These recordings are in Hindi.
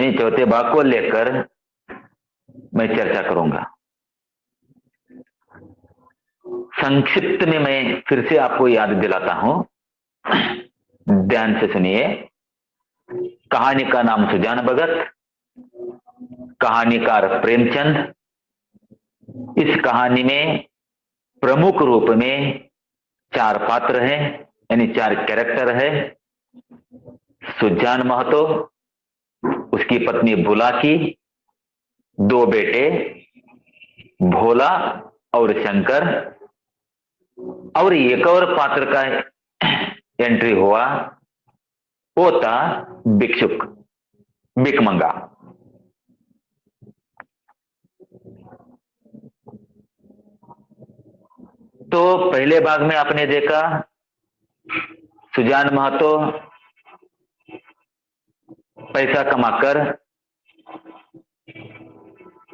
यानी चौथे भाग को लेकर मैं चर्चा करूंगा। संक्षिप्त में मैं फिर से आपको याद दिलाता हूं, ध्यान से सुनिए। कहानी का नाम सुजान भगत, कहानीकार प्रेमचंद। इस कहानी में प्रमुख रूप में 4 पात्र हैं, यानी 4 कैरेक्टर है। सुजान महतो, उसकी पत्नी बुलाकी, 2 बेटे भोला और शंकर, और एक और पात्र का एंट्री हुआ, वो था भिक्षुक, भिकमंगा। तो पहले भाग में आपने देखा सुजान महतो पैसा कमाकर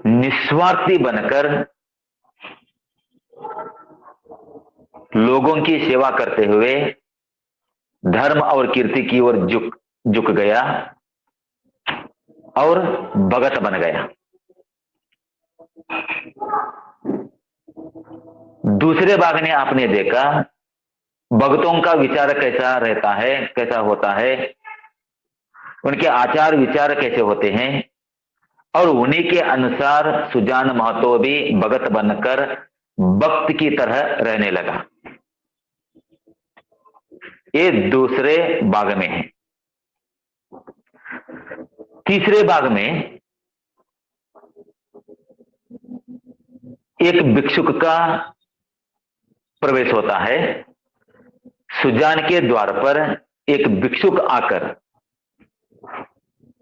निस्वार्थी बनकर लोगों की सेवा करते हुए धर्म और कीर्ति की ओर झुक गया और भगत बन गया। दूसरे भाग में आपने देखा भगतों का विचार कैसा रहता है, कैसा होता है, उनके आचार विचार कैसे होते हैं, और उन्हीं के अनुसार सुजान महतो भी भगत बनकर भक्त की तरह रहने लगा। ये दूसरे भाग में है। तीसरे भाग में एक भिक्षुक का प्रवेश होता है। सुजान के द्वार पर एक भिक्षुक आकर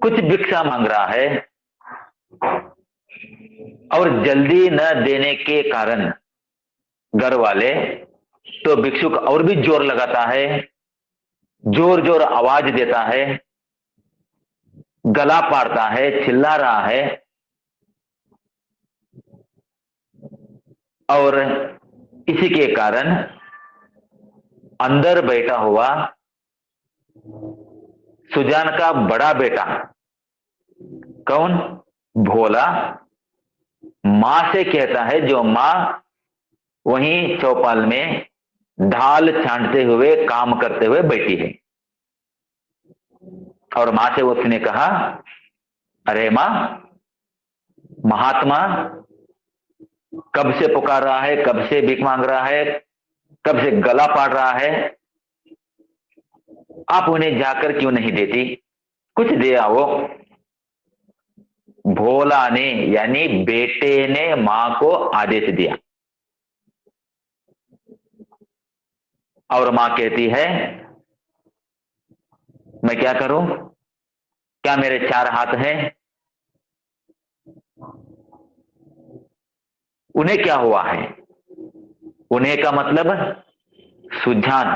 कुछ भिक्षा मांग रहा है और जल्दी न देने के कारण घर वाले तो भिक्षुक और भी जोर लगाता है, जोर जोर आवाज देता है, गला फाड़ता है, चिल्ला रहा है, और इसी के कारण अंदर बैठा हुआ सुजान का बड़ा बेटा, कौन, भोला, मां से कहता है, जो मां वहीं चौपाल में ढाल छांटते हुए काम करते हुए बैठी है। और मां से उसने कहा, अरे मां, महात्मा कब से पुकार रहा है, कब से भीख मांग रहा है, कब से गला फाड़ रहा है, आप उन्हें जाकर क्यों नहीं देती, कुछ दे आओ। भोला ने यानी बेटे ने मां को आदेश दिया और मां कहती है, मैं क्या करूं, क्या मेरे 4 हाथ हैं, उन्हें क्या हुआ है। उन्हें का मतलब सुजान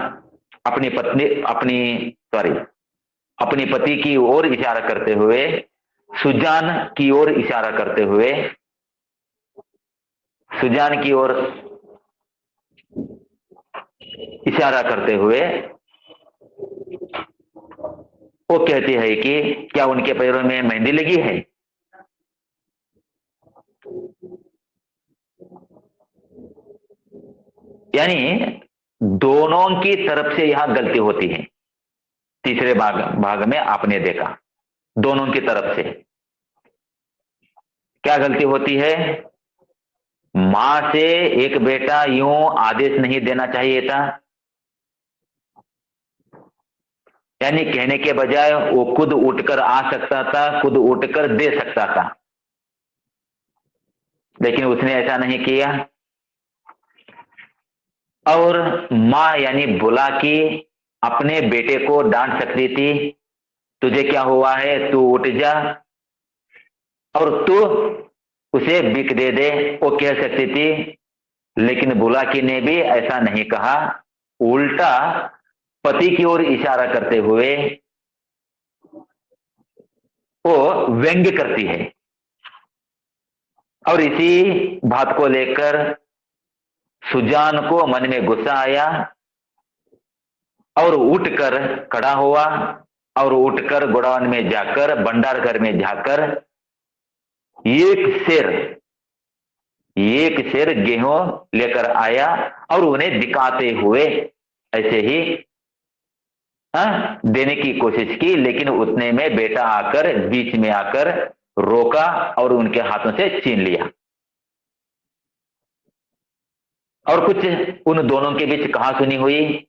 अपनी पति की ओर इशारा करते हुए, सुजान की ओर इशारा करते हुए, सुजान की ओर इशारा करते हुए वो कहती है कि क्या उनके पैरों में मेहंदी लगी है। यानी दोनों की तरफ से यहां गलती होती है। तीसरे भाग में आपने देखा दोनों की तरफ से क्या गलती होती है। मां से एक बेटा यूं आदेश नहीं देना चाहिए था, यानी कहने के बजाय वो खुद उठकर आ सकता था, खुद उठकर दे सकता था, लेकिन उसने ऐसा नहीं किया। और मां यानी बुला की अपने बेटे को डांट सकती थी, तुझे क्या हुआ है, तू उठ जा, और तू उसे बिक दे दे, वो कह सकती थी। लेकिन बुलाकी ने भी ऐसा नहीं कहा, उल्टा पति की ओर इशारा करते हुए वो व्यंग्य करती है। और इसी बात को लेकर सुजान को मन में गुस्सा आया और उठकर खड़ा हुआ और उठकर गोडाउन में जाकर, भंडार घर में जाकर एक शेर गेहूं लेकर आया और उन्हें दिखाते हुए ऐसे ही देने की कोशिश की, लेकिन उतने में बेटा आकर बीच में आकर रोका और उनके हाथों से छीन लिया। और कुछ उन दोनों के बीच कहा सुनी हुई,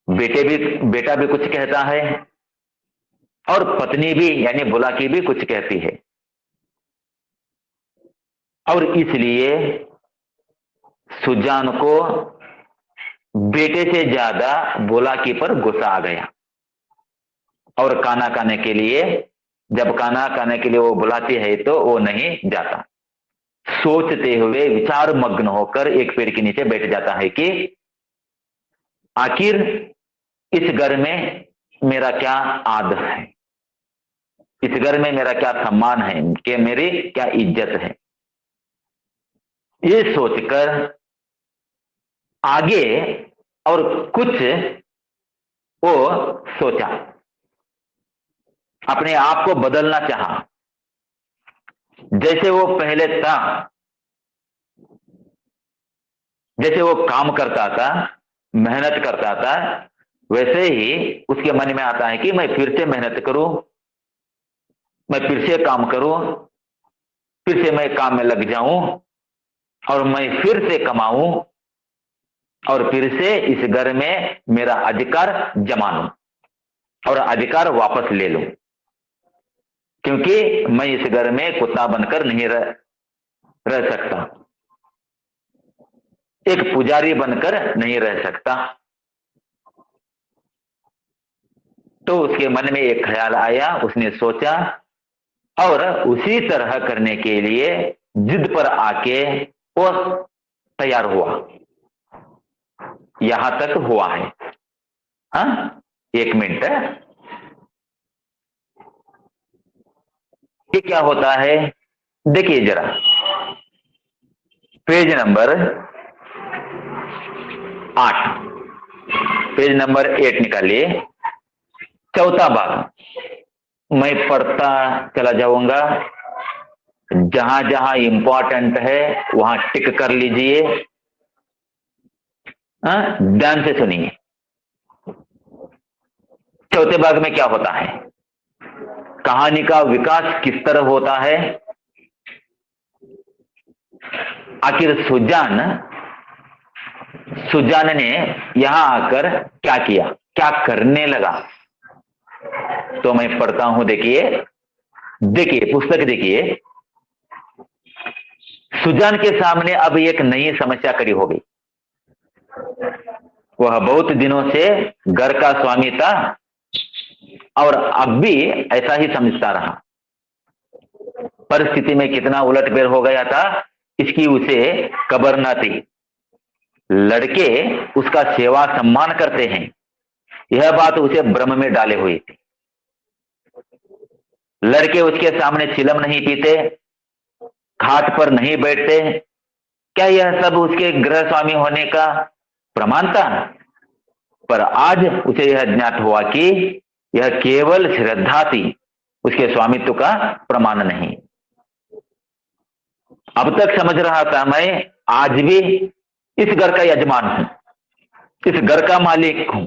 बेटा भी कुछ कहता है और पत्नी भी यानी बुलाकी भी कुछ कहती है। और इसलिए सुजान को बेटे से ज्यादा बुलाकी पर गुस्सा आ गया और खाना खाने के लिए, जब खाना खाने के लिए वो बुलाती है तो वो नहीं जाता। सोचते हुए विचार मग्न होकर एक पेड़ के नीचे बैठ जाता है कि आखिर इस घर में मेरा क्या आदर है, इस घर में मेरा क्या सम्मान है, कि मेरी क्या इज्जत है। ये सोचकर आगे और कुछ वो सोचा, अपने आप को बदलना चाहा। जैसे वो पहले था, जैसे वो काम करता था, मेहनत करता था, वैसे ही उसके मन में आता है कि मैं फिर से मेहनत करूं, मैं फिर से काम करूं, फिर से मैं काम में लग जाऊं और मैं फिर से कमाऊं और फिर से इस घर में मेरा अधिकार जमा लूं और अधिकार वापस ले लूं, क्योंकि मैं इस घर में कुत्ता बनकर नहीं रह सकता, एक पुजारी बनकर नहीं रह सकता। तो उसके मन में एक ख्याल आया, उसने सोचा और उसी तरह करने के लिए जिद पर आके वो तैयार हुआ। यहां तक हुआ है। हाँ, एक मिनट। ये क्या होता है देखिए जरा, पेज नंबर 8, पेज नंबर 8 निकालिए, चौथा भाग मैं पढ़ता चला जाऊंगा, जहां जहां इंपॉर्टेंट है वहां टिक कर लीजिए। ध्यान से सुनिए। चौथे भाग में क्या होता है, कहानी का विकास किस तरह होता है, आखिर सुजान ने यहां आकर क्या किया, क्या करने लगा। तो मैं पढ़ता हूं, देखिए पुस्तक देखिए। सुजान के सामने अब एक नई समस्या खड़ी हो गई। वह बहुत दिनों से घर का स्वामी था और अब भी ऐसा ही समझता रहा। परिस्थिति में कितना उलटफेर हो गया था इसकी उसे खबर न थी। लड़के उसका सेवा सम्मान करते हैं, यह बात उसे भ्रम में डाले हुई थी। लड़के उसके सामने चिलम नहीं पीते, खाट पर नहीं बैठते, क्या यह सब उसके गृह स्वामी होने का प्रमाण था? पर आज उसे यह ज्ञात हुआ कि यह केवल श्रद्धा थी, उसके स्वामित्व का प्रमाण नहीं। अब तक समझ रहा था मैं आज भी इस घर का यजमान हूं, इस घर का मालिक हूं,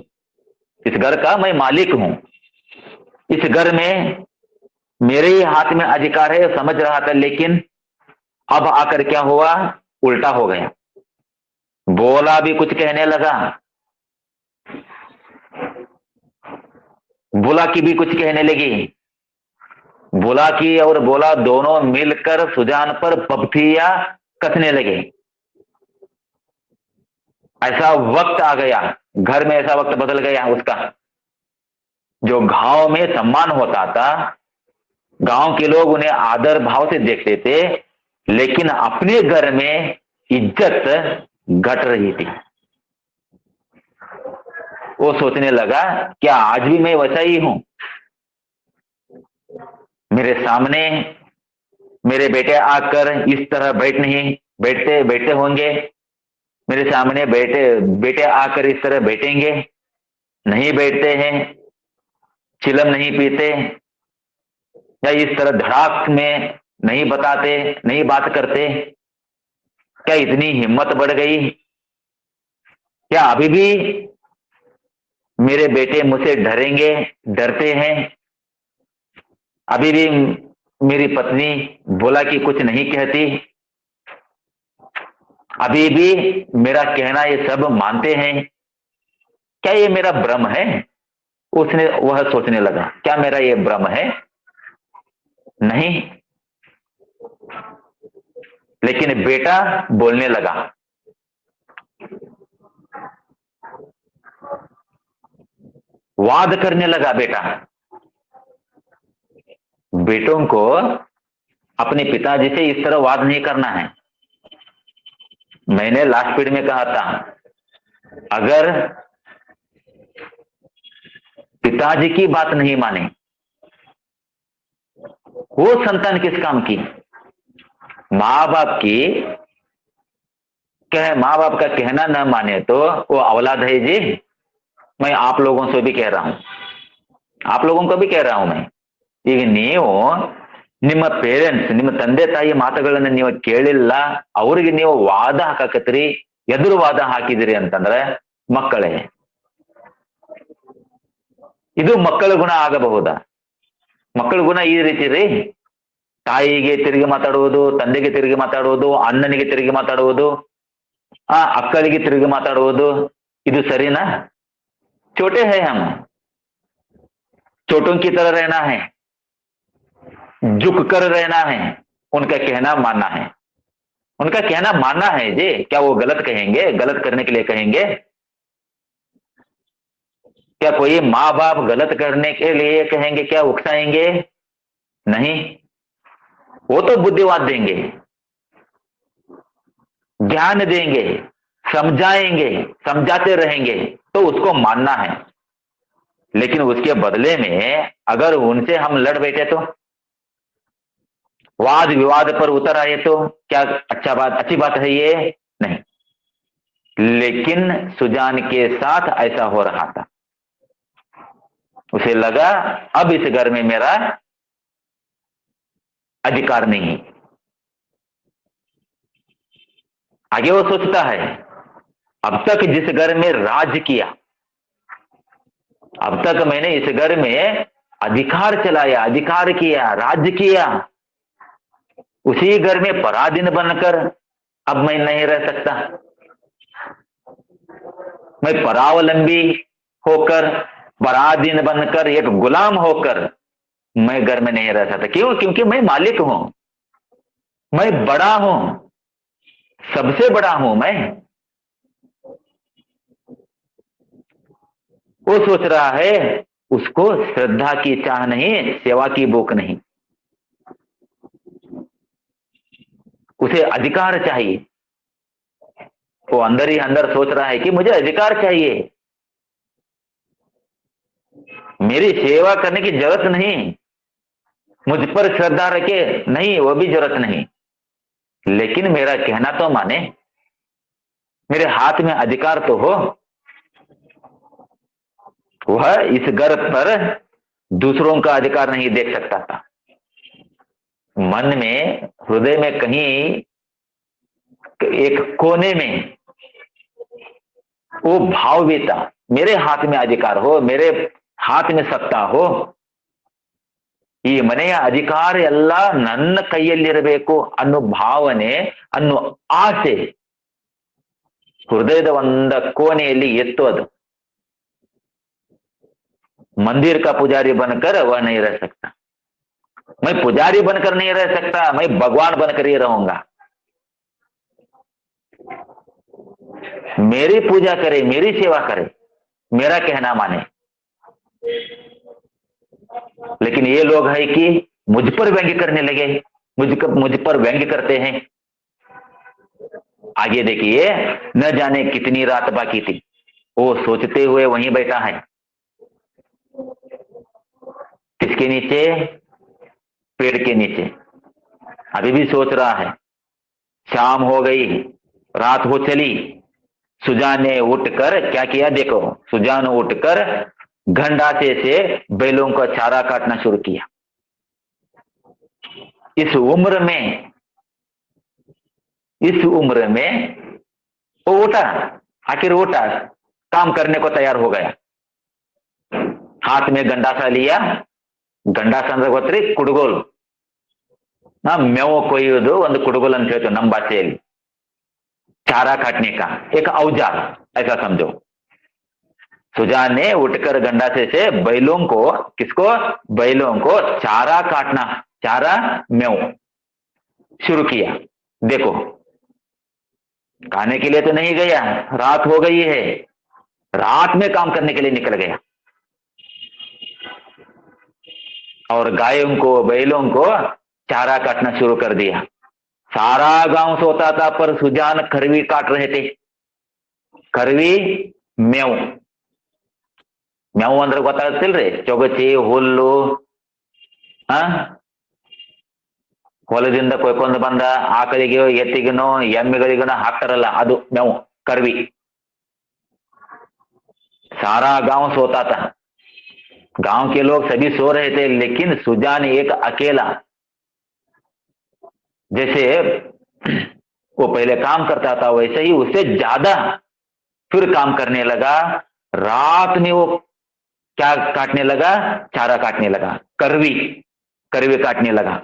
इस घर का मैं मालिक हूं, इस घर में मेरे ही हाथ में अधिकार है, समझ रहा था। लेकिन अब आकर क्या हुआ, उल्टा हो गया। बोला भी कुछ कहने लगा, बुला की भी कुछ कहने लगी। बुला की और बोला दोनों मिलकर सुजान पर पपथिया कसने लगे। ऐसा वक्त आ गया, घर में ऐसा वक्त बदल गया उसका। जो गांव में सम्मान होता था, गांव के लोग उन्हें आदर भाव से देखते थे, लेकिन अपने घर में इज्जत घट रही थी। वो सोचने लगा, क्या आज भी मैं वैसा ही हूं? मेरे सामने मेरे बेटे आकर इस तरह बैठते होंगे, मेरे सामने बेटे आकर इस तरह बैठेंगे? नहीं बैठते हैं। चिलम नहीं पीते, या इस तरह धड़ाक में नहीं बताते, नहीं बात करते? क्या इतनी हिम्मत बढ़ गई? क्या अभी भी मेरे बेटे मुझसे डरेंगे, डरते हैं? अभी भी मेरी पत्नी बोला कि कुछ नहीं कहती? अभी भी मेरा कहना ये सब मानते हैं? क्या ये मेरा भ्रम है? उसने वह सोचने लगा, क्या मेरा ये भ्रम है? नहीं। लेकिन बेटा बोलने लगा। वाद करने लगा बेटा। बेटों को अपने पिताजी से इस तरह वाद नहीं करना है। मैंने लास्ट पीढ़ी में कहा था, अगर पिताजी की बात नहीं माने, वो संतान किस काम की? माँ बाप की माँ बाप का कहना न माने तो वो औलाद है जी। मैं आप लोगों से भी कह रहा हूं, आप लोगों को भी कह रहा हूं मैं, ಈಗ ನೀವು ನಿಮ್ಮ ಪೇರೆಂಟ್ಸ್, ನಿಮ್ಮ ತಂದೆ ತಾಯಿ ಮಾತುಗಳನ್ನ ನೀವು ಕೇಳಿಲ್ಲ, ಅವ್ರಿಗೆ ನೀವು ವಾದ ಹಾಕಕತ್ರಿ, ಎದುರು ವಾದ ಹಾಕಿದಿರಿ ಅಂತಂದ್ರೆ ಮಕ್ಕಳೇ. ಇದು ಮಕ್ಕಳ ಗುಣ ಆಗಬಹುದಾ? ಮಕ್ಕಳ ಗುಣ ಈ ರೀತಿ ರೀ, ತಾಯಿಗೆ ತಿರುಗಿ ಮಾತಾಡುವುದು, ತಂದೆಗೆ ತಿರುಗಿ ಮಾತಾಡುವುದು, ಅಣ್ಣನಿಗೆ ತಿರುಗಿ ಮಾತಾಡುವುದು, ಅಕ್ಕಳಿಗೆ ತಿರುಗಿ ಮಾತಾಡುವುದು, ಇದು ಸರಿನಾ? छोटे हैं हम, छोटों की तरह रहना है, झुक कर रहना है, उनका कहना मानना है। उनका कहना मानना है जी। क्या वो गलत कहेंगे? गलत करने के लिए कहेंगे? क्या कोई माँ बाप गलत करने के लिए कहेंगे? क्या उकसाएंगे? नहीं, वो तो बुद्धिवाद देंगे, ज्ञान देंगे, समझाएंगे, समझाते रहेंगे, तो उसको मानना है। लेकिन उसके बदले में अगर उनसे हम लड़ बैठे तो, वाद विवाद पर उतर आए तो क्या अच्छी बात है ये? नहीं। लेकिन सुजान के साथ ऐसा हो रहा था। उसे लगा अब इस घर में मेरा अधिकार नहीं। आगे वो सोचता है, अब तक जिस घर में राज किया, अब तक मैंने इस घर में अधिकार चलाया, अधिकार किया, राज्य किया, उसी घर में पराधीन बनकर अब मैं नहीं रह सकता। मैं परावलंबी होकर, पराधीन बनकर, एक गुलाम होकर मैं घर में नहीं रह सकता। क्यों? क्योंकि मैं मालिक हूं, मैं बड़ा हूं, सबसे बड़ा हूं मैं। वो सोच रहा है, उसको श्रद्धा की चाह नहीं, सेवा की भूख नहीं, उसे अधिकार चाहिए। वो अंदर ही अंदर सोच रहा है कि मुझे अधिकार चाहिए, मेरी सेवा करने की जरूरत नहीं, मुझ पर श्रद्धा रखे नहीं, वो भी जरूरत नहीं, लेकिन मेरा कहना तो माने, मेरे हाथ में अधिकार तो हो। वह इस घर पर दूसरों का अधिकार नहीं देख सकता था। मन में, हृदय में कहीं एक कोने में वो भाव भी था, मेरे हाथ में अधिकार हो, मेरे हाथ में सत्ता हो, ಈ ಮನೆಯ ಅಧಿಕಾರ ಎಲ್ಲ ನನ್ನ ಕೈಯಲ್ಲಿರಬೇಕು ಅನ್ನೋ ಭಾವನೆ, ಅನ್ನೋ ಆಸೆ ಹೃದಯದ ಒಂದ ಕೋಣೆಯಲ್ಲಿ ಎತ್ತು। ಅದು मंदिर का पुजारी बनकर वह नहीं रह सकता। मैं पुजारी बनकर नहीं रह सकता, मैं भगवान बनकर ही रहूंगा। मेरी पूजा करे, मेरी सेवा करे, मेरा कहना माने। लेकिन ये लोग है कि मुझ पर व्यंग्य करने लगे, मुझ पर व्यंग्य करते हैं। आगे देखिए, न जाने कितनी रात बाकी थी, वो सोचते हुए वहीं बैठा है। किसके नीचे? पेड़ के नीचे। अभी भी सोच रहा है। शाम हो गई, रात हो चली। सुजान ने उठकर क्या किया? देखो, सुजान उठकर गंडासे से बैलों का चारा काटना शुरू किया। इस उम्र में वो उठा, आखिर उठा, काम करने को तैयार हो गया। हाथ में गंडासा लिया, गंडासा ಅಂದ್ರೆ ಗೊತ್ತ್ರಿ ಕುಡುಗೋಲು, मेव ಕೊಯ್ಯುವುದು ಒಂದು ಕುಡುಗೋಲು ಅಂತ ಹೇಳ್ತೇವೆ ನಮ್ಮ ಭಾಷೆಯಲ್ಲಿ। चारा काटने का एक औजार ऐसा समझो। सुजान ने उठकर गंडासे से बैलों को, किसको, बैलों को चारा काटना, चारा मेव शुरू किया। देखो खाने के लिए तो नहीं गया, रात हो गई है, रात में काम करने के लिए निकल गया और गायों को बैलों को चारा काटना शुरू कर दिया। सारा गांव सोता था पर सुजान खरवी काट रहे थे। खरवी मेव, मेव ಅಂದ್ರೆ ಗೊತ್ತಾಗ್ತಿಲ್ರಿ, ಚೊಗಚಿ ಹುಲ್ಲು, ಹೊಲದಿಂದ ಕೊಯ್ಕೊಂಡು ಬಂದ ಆಕಳಿಗೆ ಎತ್ತಿಗೆನೋ ಎಮ್ಮೆಗಳಿಗನೋ ಹಾಕ್ತಾರಲ್ಲ ಅದು मेव, करवी। सारा गांव सोता था, गांव के लोग सभी सो रहे थे, लेकिन सुजान एक अकेला, जैसे वो पहले काम करता था वैसे ही उससे ज्यादा फिर काम करने लगा। रात में वो क्या काटने लगा, चारा काटने लगा, करवी, करवी काटने लगा।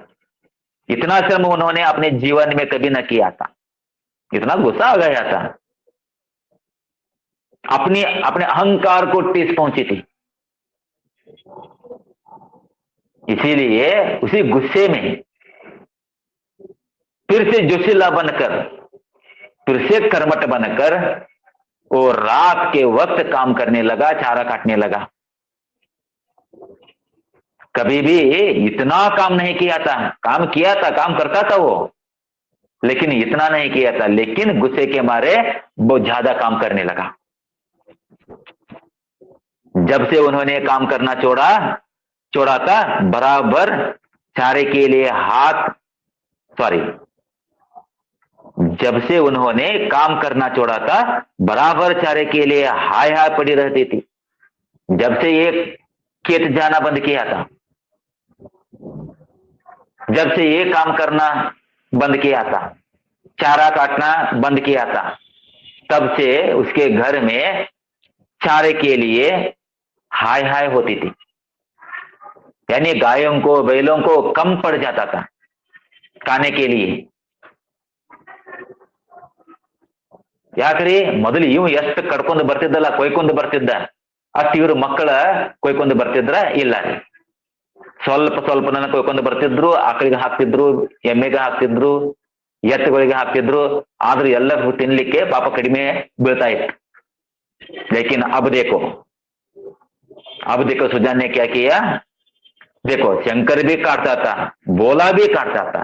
इतना श्रम उन्होंने अपने जीवन में कभी न किया था। इतना गुस्सा आ गया था, अपने अपने अहंकार को ठेस पहुंची थी। इसीलिए उसी गुस्से में फिर से जोशीला बनकर, फिर से कर्मठ बनकर वो रात के वक्त काम करने लगा, चारा काटने लगा। कभी भी इतना काम नहीं किया था, काम किया था, काम करता था वो, लेकिन इतना नहीं किया था। लेकिन गुस्से के मारे बहुत ज्यादा काम करने लगा। जब से उन्होंने काम करना छोड़ा था, बराबर चारे के लिए जब से उन्होंने काम करना छोड़ा था, बराबर चारे के लिए हाय हाय पड़ी रहती थी। जब से ये खेत जाना बंद किया था, जब से ये काम करना बंद किया था, चारा काटना बंद किया था, तब से उसके घर में चारे के लिए हाय हाय होती थी। यानी गायों को बैलों को कम पड़ जाता था खाने के लिए। ಯಾಕ್ರಿ ಮೊದಲು ಇವು ಎಷ್ಟು ಕಡ್ಕೊಂಡು ಬರ್ತಿದ್ದಲ್ಲ, ಕೊಯ್ಕೊಂಡು ಬರ್ತಿದ್ದ, ಅಷ್ಟು ಇವ್ರ ಮಕ್ಕಳ ಕೊಯ್ಕೊಂಡು ಬರ್ತಿದ್ರ ಇಲ್ಲ ರೀ? ಸ್ವಲ್ಪ ಸ್ವಲ್ಪನ ಕೊಯ್ಕೊಂಡು ಬರ್ತಿದ್ರು, ಆಕಳಿಗೆ ಹಾಕ್ತಿದ್ರು, ಎಮ್ಮೆಗೆ ಹಾಕ್ತಿದ್ರು, ಎತ್ತುಗಳಿಗೆ ಹಾಕ್ತಿದ್ರು, ಆದ್ರೂ ಎಲ್ಲ ತಿನ್ಲಿಕ್ಕೆ ಪಾಪ ಕಡಿಮೆ ಬೀಳ್ತಾ ಇತ್ತು। लेकिन अब देखो सुजान ने क्या किया। देखो शंकर भी काटता था, बोला भी काटता था,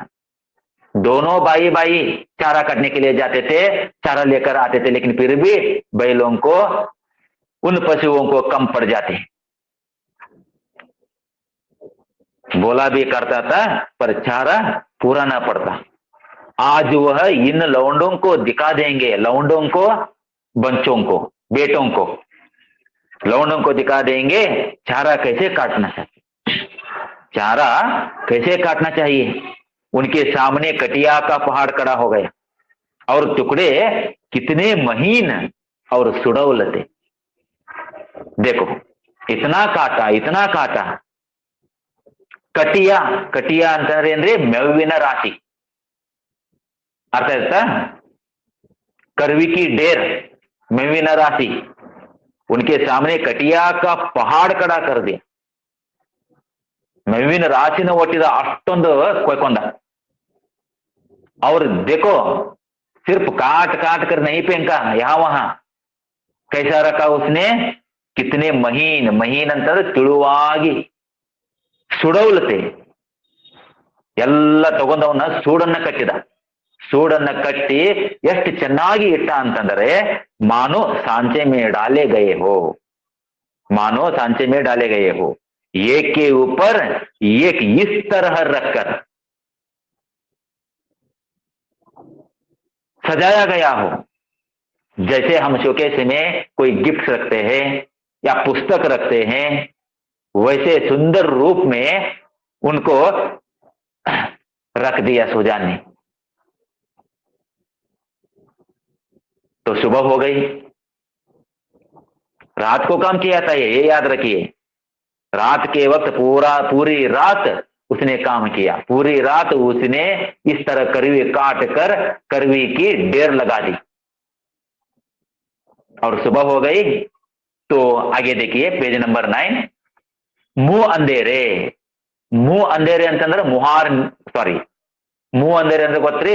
दोनों भाई चारा काटने के लिए जाते थे, चारा लेकर आते थे, लेकिन फिर भी बैलों को, उन पशुओं को कम पड़ जाते। बोला भी करता था पर चारा पूरा ना पड़ता। आज वह इन लौंडों को दिखा देंगे, लौंडों को, बंचों को, बेटों को, लौंडों को दिखा देंगे चारा कैसे काटना चाहिए, चारा कैसे काटना चाहिए। उनके सामने कटिया का पहाड़ खड़ा हो गया और टुकड़े कितने महीन और सुडौल थे। देखो इतना काटा। कटिया ಅಂತಂದ್ರೆ ಅಂದ್ರೆ मेविನ राशि, अर्थ आಯ್ತಾ? करवी की ढेर, मेविನ राशि, उनके सामने कटिया का पहाड़ खड़ा कर दिया। मेविನ राशिನ ಒಟ್ಟಿದ ಅಷ್ಟೊಂದು ಕೊಯ್ಕೊಂಡ। और देखो सिर्फ काट कर नहीं फेंका यहां वहां, कैसा रखा उसने, कितने महीन अंतर ತಿಳುವಾಗಿ ಸುಡೌಲತೆ ಎಲ್ಲ ತಗೊಂಡವನ್ನ ಸೂಡನ್ನ ಕಟ್ಟಿ ಎಷ್ಟು ಚೆನ್ನಾಗಿ ಇಟ್ಟ ಅಂತಂದ್ರೆ, मानो सांचे में डाले गए हो, एक के ऊपर एक इस तरह रखकर सजाया गया हो, जैसे हम शोकेस में कोई गिफ्ट रखते हैं या पुस्तक रखते हैं, वैसे सुंदर रूप में उनको रख दिया सुजान ने। तो सुबह हो गई, रात को काम किया था ये याद रखिए। रात के वक्त पूरी रात उसने काम किया, पूरी रात उसने इस तरह करवी काट कर करवी की ढेर लगा दी। और सुबह हो गई तो आगे देखिए पेज नंबर 9, मुंह अंधेरे। मुंह अंधेरे ಅಂತಂದ್ರೆ ಮುಹಾರ್ ಸಾರಿ ಮೂವ್ ಅಂದೇರೆ ಅಂದ್ರೆ ಗೊತ್ತ್ರಿ?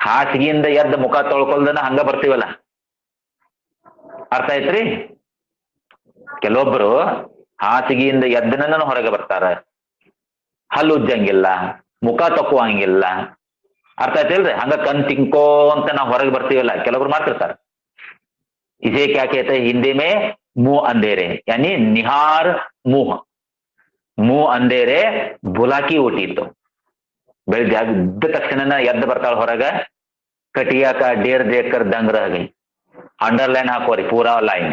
ಹಾಸಿಗೆಯಿಂದ ಎದ್ದ ಮುಖ ತೊಳ್ಕೊಳ್ದನ ಹಂಗ ಬರ್ತೀವಲ್ಲ, ಅರ್ಥ ಐತ್ರಿ? ಕೆಲವೊಬ್ರು ಹಾಸಿಗೆಯಿಂದ ಎದ್ದನ ಹೊರಗೆ ಬರ್ತಾರ, ಹಲ್ಲು ಉಜ್ಜಂಗಿಲ್ಲ, ಮುಖ ತಕ್ಕುವಂಗಿಲ್ಲ, ಅರ್ಥ ಆಯ್ತಿಲ್ರಿ? ಹಂಗ ಕಣ್ ತಿಂಕೋ ಅಂತ ನಾವು ಹೊರಗೆ ಬರ್ತೀವಲ್ಲ, ಕೆಲವೊಬ್ರು ಮಾಡ್ತಿರ್ತಾರ। इसे क्या कहते हैं हिंदी में? मुंह अंधेरे, यानी निहार मुंह। मुंह अंधेरे बुलाकी उठीतो। ಬೆಳಿಗ್ಗೆ ಎದ್ದ ತಕ್ಷಣ ಎದ್ದು ಬರ್ತಾಳ ಹೊರಗ, ಕಟಿಯಾ का ढेर देखकर दंग रह गई। अंडरलाइन ಹಾಕೋರಿ पूरा लाइन,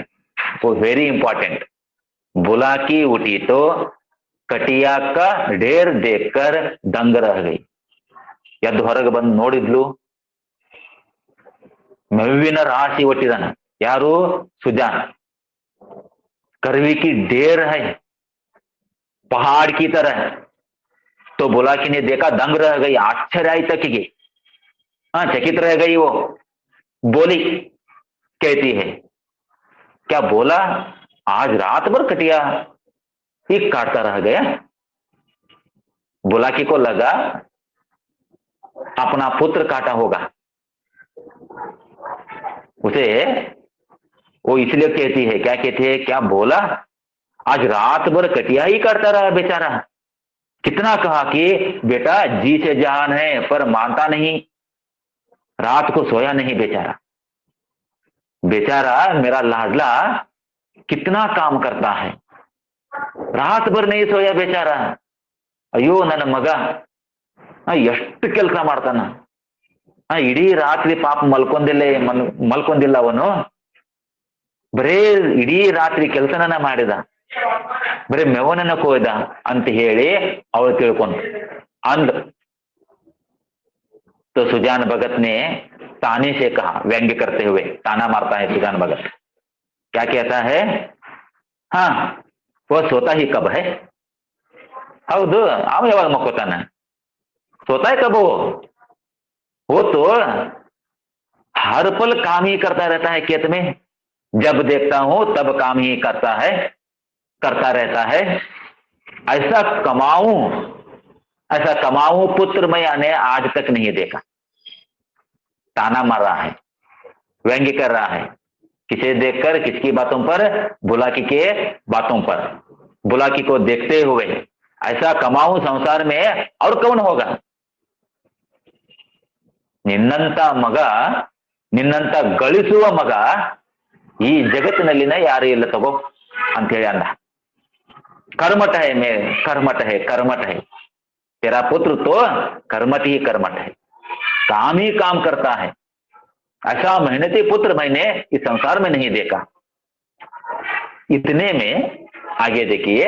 वो वेरी इंपॉर्टेंट। बुलाकी उठी तो कटिया का ढेर देखकर दंग रह गई। ಎದ್ದು ಹೊರಗೆ ಬಂದು ನೋಡಿದ್ಲು, मेविನ राशि ಒಟ್ಟಿದಾನ। यारू? सुजान। करवी की ढेर है, पहाड़ की तरह। तो बुलाकी ने देखा, दंग रह गई, आश्चर्य आई तक की, हाँ चकित रह गई। वो बोली, कहती है, क्या बोला? आज रात भर कटिया ही काटता रह गया। बुलाकी को लगा अपना पुत्र काटा होगा। उसे वो इसलिए कहती है, क्या कहती है, क्या बोला? आज रात भर कटिया ही काटता रहा बेचारा। कितना कहा कि बेटा जी से जहान है, पर मानता नहीं, रात को सोया नहीं बेचारा। बेचारा मेरा लाडला कितना काम करता है, रात भर नहीं सोया बेचारा। ಅಯ್ಯೋ ನನ್ನ ಮಗ ಎಷ್ಟು ಕೆಲಸ ಮಾಡ್ತಾನ, ಇಡೀ ರಾತ್ರಿ ಪಾಪ ಮಲ್ಕೊಂದಿಲ್ಲ ಅವನು, ಬರೇ ಇಡೀ ರಾತ್ರಿ ಕೆಲಸನ ಮಾಡಿದ, ಬರೀ ಮೆವನನ್ನ ಕೊಯ್ದ ಅಂತ ಹೇಳಿ ಅವಳು ತಿಳ್ಕೊಂಡ ಅಂದ್। तो सुजान भगत ने ताने से कहा, व्यंग्य करते हुए ताना मारता है सुजान भगत। क्या कहता है? हाँ वो सोता ही कब है? ಹೌದು, ಅವ ಯಾವಾಗ ಮಕ್ಕೋತಾನ? सोता है कब? वो तो हर पल काम ही करता रहता है खेत में, जब देखता हूं तब काम ही करता रहता है। ऐसा कमाऊं पुत्र मैंने आज तक नहीं देखा। ताना मार रहा है, व्यंग्य कर रहा है, किसे देखकर? किसकी बातों पर? बुलाकी के बातों पर। बुलाकी को देखते हुए ऐसा कमाऊं संसार में और कौन होगा? ನಿನ್ನಂತ ಮಗ, ನಿನ್ನಂತ ಗಳಿಸುವ ಮಗ ಈ ಜಗತ್ತಿನಲ್ಲಿನ ಯಾರು ಇಲ್ಲ ತಗೋ ಅಂತ ಹೇಳಿ ಅಂದ। कर्मठ है, मैं कर्मठ है, तेरा पुत्र तो कर्मठ ही कर्मठ है, काम ही काम करता है। ऐसा मेहनती पुत्र मैंने इस संसार में नहीं देखा। इतने में आगे देखिए,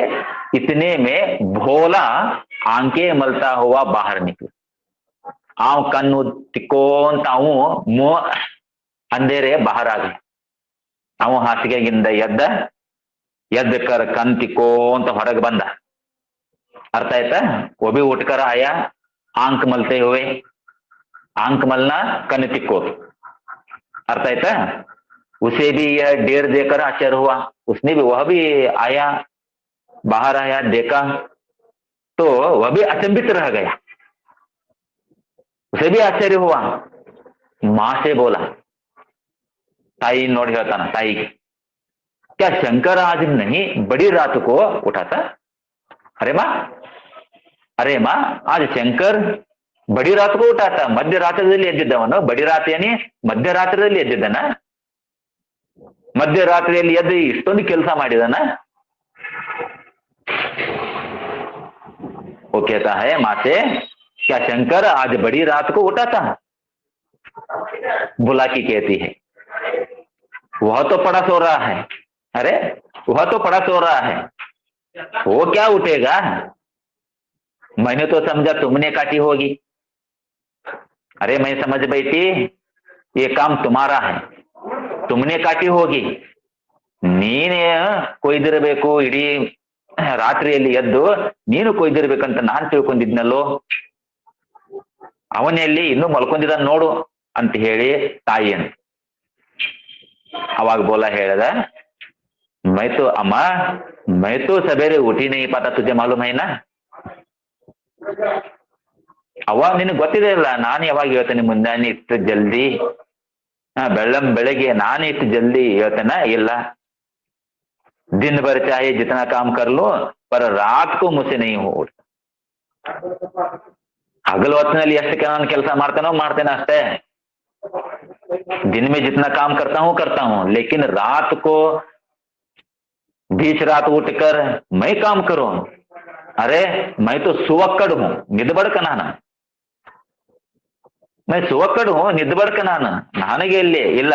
इतने में भोला आंखें मलता हुआ बाहर निकला। आव कन्नु तिक्कोंताऊ मुंह अंधेरे बाहर आ गए। अव हासिಗೆಗಿಂದ ಎದ್ದ कर कन तिक्कोंत ಹೊರಗೆ ಬಂದ। अर्थ आयता? वो भी उठकर आया, आंख मलते हुए। आंख मलना कन तिक्को, अर्थ आयता? उसे भी यह ढेर देकर आश्चर्य हुआ। उसने भी, वह भी आया, बाहर आया, देखा तो वह भी अचंभित रह गया, उसे भी आश्चर्य हुआ। मां से बोला, ताई नोट होता ना, ताई क्या शंकर आज नहीं बड़ी रात को उठा था? अरे मां आज शंकर बड़ी रात को उठा था। ಮಧ್ಯರಾತ್ರಿಯಲ್ಲಿ ಎದ್ದಿದ್ದವನು, ಬಡಿ ರಾತ್ರಿ ಏನಿ ಮಧ್ಯರಾತ್ರಿಯಲ್ಲಿ ಎದ್ದಿದ್ದನ? ಮಧ್ಯರಾತ್ರಿಯಲ್ಲಿ ಎದ್ದು ಇಷ್ಟೊಂದು ಕೆಲಸ ಮಾಡಿದನ? वो कहता है मां से, क्या शंकर आज बड़ी रात को उठा था? बुलाकी कहती है, वह तो पड़ा सो रहा है। अरे वह तो पड़ा सो रहा है, वो क्या उठेगा। मैंने तो समझा तुमने काटी होगी। अरे मैं समझ बैठी ये काम तुम्हारा है, तुमने काटी होगी, ನೀನೇ ಕೊಯ್ದಿರಬೇಕು, ಇಡೀ ರಾತ್ರಿಯಲ್ಲಿ ಎದ್ದು ನೀನು ಕೊಯ್ದಿರ್ಬೇಕಂತ ನಾನ್ ತಿಳ್ಕೊಂಡಿದ್ನಲ್ಲೋ, ಅವನೆಲ್ಲಿ ಇನ್ನೂ ಮಲ್ಕೊಂಡಿದ್ದ ನೋಡು ಅಂತ ಹೇಳಿ ತಾಯಿ ಅಂತ. ಅವಾಗ ಬೋಲಾ ಹೇಳ್ದ, मैं तो अम्मा मैं तो सवेरे उठी नहीं पाता, तुझे मालूम है ना. ಅವಾಗ ನಿನಗೆ ಗೊತ್ತಿದೆ ಇಲ್ಲ ನಾನು ಯಾವಾಗ ಹೇಳ್ತೇನೆ ಮುಂಜಾನೆ ಇಷ್ಟು ಜಲ್ದಿ, ಬೆಳಗ್ಗೆ ನಾನು इतनी जल्दी ಹೇಳ್ತೇನೆ ಇಲ್ಲ. दिन भर चाहे जितना काम कर लो पर रात को मुझसे नहीं हो. ಹಗಲು ಹೊತ್ತಿನಲ್ಲಿ ಎಷ್ಟು ನಾನು ಕೆಲಸ ಮಾಡ್ತೇನೆ ಅಷ್ಟೇ. दिन में जितना काम करता हूँ लेकिन रात को बीच रात उठकर मैं काम करूं, अरे मैं तो सुवक्कड़ हूं, निद्बड़क ನಾನು. मैं सुवक्कड़ हूं, निद्बड़क ನಾನು, ನನಗೆ ಇಲ್ಲಿ ಇಲ್ಲ,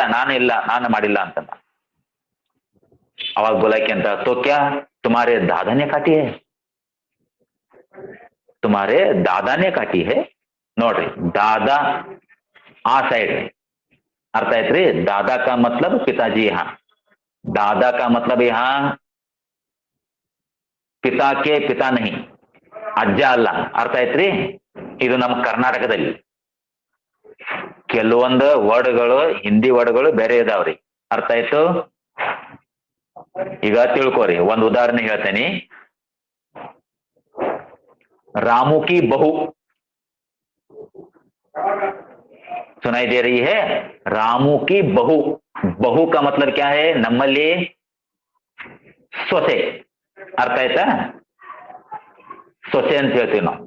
ನಾನು ಮಾಡಿಲ್ಲ ಅಂತ. आवाज बोला कि अंतर तो क्या तुम्हारे दादा ने काटी है, तुम्हारे दादा ने काटी है. नोड्री दादा आ साइड अर्थ आयत्री. दादा का मतलब पिताजी, यहाँ दादा का मतलब यहाँ पिता के पिता नहीं, ಅಜ್ಜ ಅಲ್ಲ. ಅರ್ಥ ಆಯ್ತ್ರಿ. ಇದು ನಮ್ಮ ಕರ್ನಾಟಕದಲ್ಲಿ ಕೆಲವೊಂದು ವರ್ಡ್ಗಳು ಹಿಂದಿ ವರ್ಡ್ಗಳು ಬೇರೆ ಇದಾವ್ರಿ. ಅರ್ಥ ಆಯ್ತು. ಈಗ ತಿಳ್ಕೋರಿ, ಒಂದು ಉದಾಹರಣೆ ಹೇಳ್ತೇನೆ. रामू की बहू सुनाई दे रही है. रामू की बहू, बहू का मतलब क्या है नಮ್ಮಲ್ಲಿ ಸೊಸೆ. ಅರ್ಥ ಆಯ್ತಾ. ಸೊಸೆ ಅಂತ ಹೇಳ್ತೀವಿ ನಾವು,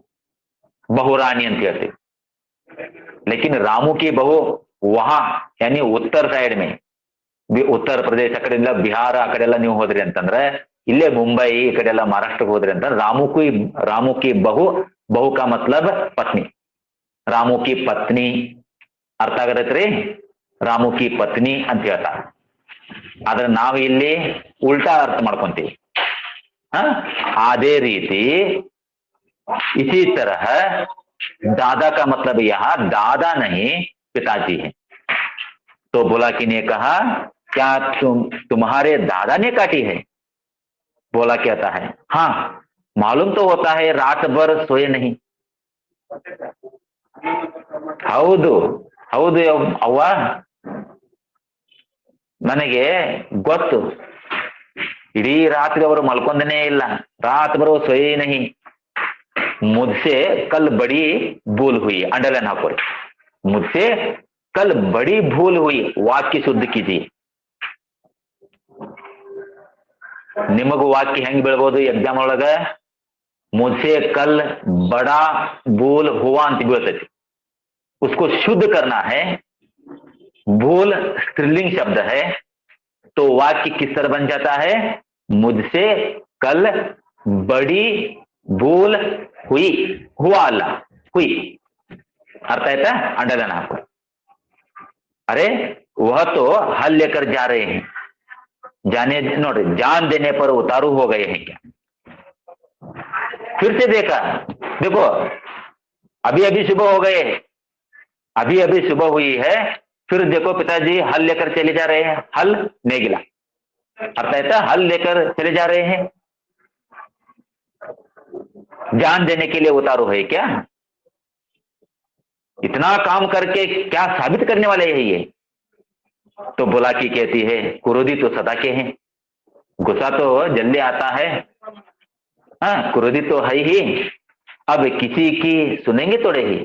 ಬಹುರಾनी ಅಂತ ಹೇಳ್ತೀವಿ. लेकिन रामू की बहू वहां यानी उत्तर साइड में, ಉತ್ತರ ಪ್ರದೇಶ ಆ ಕಡೆಲ್ಲ ಬಿಹಾರ ಆ ಕಡೆ ಎಲ್ಲ ನೀವು ಹೋದ್ರಿ ಅಂತಂದ್ರೆ, ಇಲ್ಲೇ ಮುಂಬೈ ಈ ಕಡೆ ಎಲ್ಲ ಮಹಾರಾಷ್ಟ್ರಕ್ಕೆ ಹೋದ್ರಿ ಅಂತಂದ್ರೆ ರಾಮು ಕಿ ಬಹು, ಬಹು ಕಾ ಮತ್ಲಬ್ ಪತ್ನಿ, ರಾಮು ಕಿ ಪತ್ನಿ. ಅರ್ಥ ಆಗತೈತ್ರಿ. ರಾಮು ಕಿ ಪತ್ನಿ ಅಂತ ಹೇಳ್ತಾರೆ. ಆದ್ರೆ ನಾವು ಇಲ್ಲಿ ಉಲ್ಟಾ ಅರ್ಥ ಮಾಡ್ಕೊಂತೀವಿ. ಅದೇ ರೀತಿ इसी तरह दादा का मतलब यहाँ दादा नहीं पिताजी है. तो बुलाकी ने कहा क्या तुम्हारे दादा ने काटी है. बोला कहता है हाँ मालूम तो होता है रात भर सोए नहीं. ಹೌದು ಹೌದು ಅವ್ವ, ನನಗೆ ಗೊತ್ತು, ಇಡೀ ರಾತ್ರಿ ಅವರು ಮಲ್ಕೊಂಡನೇ ಇಲ್ಲ, ರಾತ್ ಭर सोए नहीं. मुझसे कल बड़ी भूल हुई, अंडरलाइन हाकोरी. मुझसे कल बड़ी भूल हुई. वाक्य शुद्ध कीजिए. ನಿಮಗೂ ವಾಕ್ಯ ಹೆಂಗ್ ಬೀಳ್ಬೋದು ಎಕ್ಸಾಮ್ ಒಳಗ, मुझसे कल बड़ा भूल हुआ ಅಂತ ಬೀಳ್ತೈತಿ. उसको शुद्ध करना है. भूल स्त्रीलिंग शब्द है तो वाक्य किस तरह बन जाता है, मुझसे कल बड़ी भूल हुई, हुआ अल्ला हुई. अर्थ आयता. अंडरलाइन आपको. अरे वह तो हल लेकर जा रहे हैं, जाने नोट जान देने पर उतारू हो गए हैं क्या. फिर से देखा, देखो अभी अभी सुबह हो गए, अभी अभी सुबह हुई है, फिर देखो पिताजी हल लेकर चले जा रहे हैं. हल नेगिला. अर्थ आयता. हल लेकर चले जा रहे हैं, जान देने के लिए उतारू है क्या. इतना काम करके क्या साबित करने वाले है ये. तो बुलाकी कहती है क्रोधी तो सदा के हैं, गुस्सा तो जल्दी आता है, हाँ क्रोधी तो है ही. अब किसी की सुनेंगे थोड़े ही.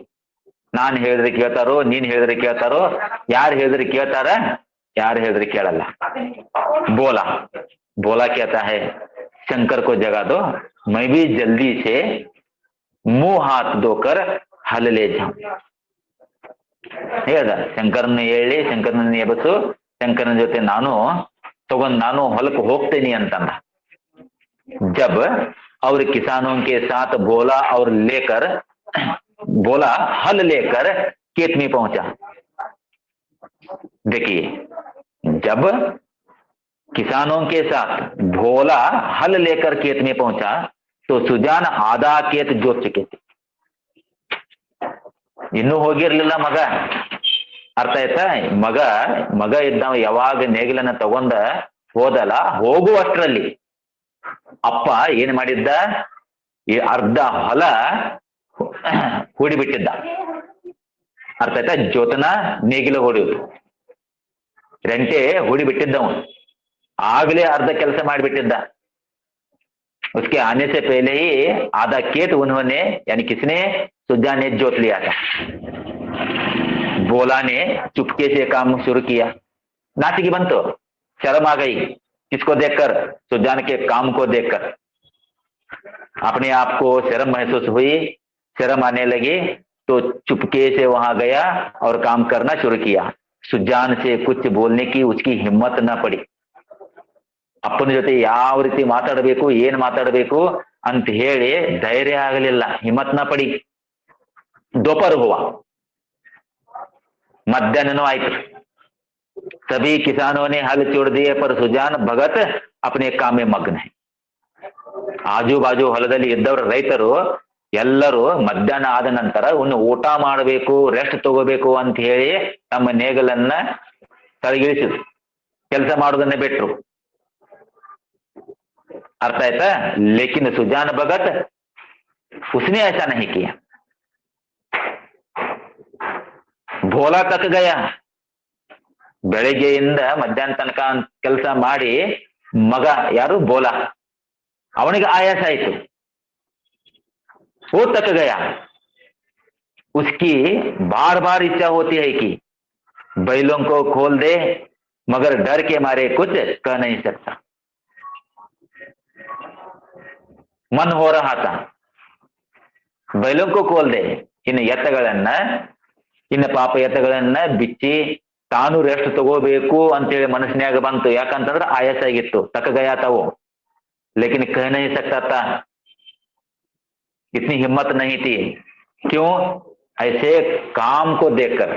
ನಾನ್ ಹೇಳಿದ್ರೆ ಕೇಳ್ತಾರೋ, ನೀನ್ ಹೇಳಿದ್ರೆ ಕೇಳ್ತಾರೋ, ಯಾರು ಹೇಳಿದ್ರೆ ಕೇಳ್ತಾರ, ಯಾರು ಹೇಳಿದ್ರೆ ಕೇಳಲ್ಲ. बोला बोला कहता है शंकर को जगा दो, मैं भी जल्दी से मुंह हाथ धोकर हल ले जाऊं. ಹೇಳ್ದ ಶಂಕರನ್ನ ಹೇಳಿ, ಶಂಕರನ ಎಬಸು, ಶಂಕರನ ಜೊತೆ ನಾನು ಹೊಲಕ್ಕೆ ಹೋಗ್ತೇನೆ ಅಂತಂದ. जब और किसानों के साथ बोला और लेकर बोला हल लेकर खेत में पहुंचा. देखिए जब किसानों के साथ भोला हल लेकर खेत में पहुंचा तो सुजान आधा खेत जोत चुके थे। ಇನ್ನೂ ಹೋಗಿರ್ಲಿಲ್ಲ ಮಗ, ಅರ್ಥ ಆಯ್ತಾ? ಮಗ ಮಗ ಇದ್ದವ ಯಾವಾಗ ನೇಗಿಲನ್ನ ತಗೊಂಡ ಹೋದಲ್ಲ, ಹೋಗುವಷ್ಟರಲ್ಲಿ ಅಪ್ಪ ಏನ್ ಮಾಡಿದ್ದ, ಈ ಅರ್ಧ ಹೊಲ ಹೂಡಿಬಿಟ್ಟಿದ್ದ. ಅರ್ಥ ಆಯ್ತಾ? ಜೋತನ ನೇಗಿಲ ಹೊಡೆಯುವುದು, ರೆಂಟೆ ಹೂಡಿ ಬಿಟ್ಟಿದ್ದವ, ಆಗ್ಲೇ ಅರ್ಧ ಕೆಲಸ ಮಾಡಿಬಿಟ್ಟಿದ್ದ. उसके आने से पहले ही आधा खेत उन्होंने यानी किसने, सुजा ने जोत लिया था। भोला ने चुपके से काम शुरू किया। नाचिकी बनतो, शर्म आ गई किसको देखकर, सुजान के काम को देखकर अपने आप को शर्म महसूस हुई, शर्म आने लगी तो चुपके से वहां गया और काम करना शुरू किया। सुजान से कुछ बोलने की उसकी हिम्मत न पड़ी। ಅಪ್ಪನ ಜೊತೆ ಯಾವ ರೀತಿ ಮಾತಾಡಬೇಕು, ಏನ್ ಮಾತಾಡಬೇಕು ಅಂತ ಹೇಳಿ ಧೈರ್ಯ ಆಗಲಿಲ್ಲ, ಹಿಮ್ಮತ್ ನ ಪಡಿ. दोपहर हुआ, मध्याह्न आयತು. सभी किसानों ने हल छोड़ दिए पर सुजान भगत अपने काम में मग्न है. ಆಜು ಬಾಜು ಹೊಲದಲ್ಲಿ ಇದ್ದವರು ರೈತರು ಎಲ್ಲರೂ ಮಧ್ಯಾಹ್ನ ಆದ ನಂತರ ಒಂದು ಊಟ ಮಾಡಬೇಕು, ರೆಸ್ಟ್ ತಗೋಬೇಕು ಅಂತ ಹೇಳಿ ತಮ್ಮ ನೇಗಲನ್ನ ತಳಗಿಳಿಸಿದ್ರು, ಕೆಲಸ ಮಾಡೋದನ್ನೇ ಬಿಟ್ರು. अर्थ आयता? लेकिन सुजान भगत उसने ऐसा नहीं किया. ಭೋಲಾ ತಕ್ಕ ಗಯ, ಬೆಳಗ್ಗೆಯಿಂದ ಮಧ್ಯಾಹ್ನ ತನಕ ಕೆಲಸ ಮಾಡಿ ಮಗ ಯಾರು ಭೋಲಾ, ಅವನಿಗೆ ಆಯಾಸ ಆಯಿತು. वो तक गया, उसकी बार बार इच्छा होती है कि बैलों को खोल दे, मगर डर के मारे कुछ कह नहीं सकता. मन हो रहा था बैलों को खोल दे, ಇನ್ನು ಎತ್ತಗಳನ್ನ, ಇನ್ನು ಪಾಪ ಎತ್ತಗಳನ್ನ ಬಿಚ್ಚಿ ತಾನು ರೆಸ್ಟ್ ತಗೋಬೇಕು ಅಂತೇಳಿ ಮನಸ್ಸಿನಾಗ ಬಂತು. ಯಾಕಂತಂದ್ರೆ ಆಯಾಸ ಆಗಿತ್ತು, ತಕ್ಕ ಗಯಾ था वो, लेकिन कह नहीं सकता था, इतनी हिम्मत नहीं थी. क्यों? ऐसे काम को देखकर,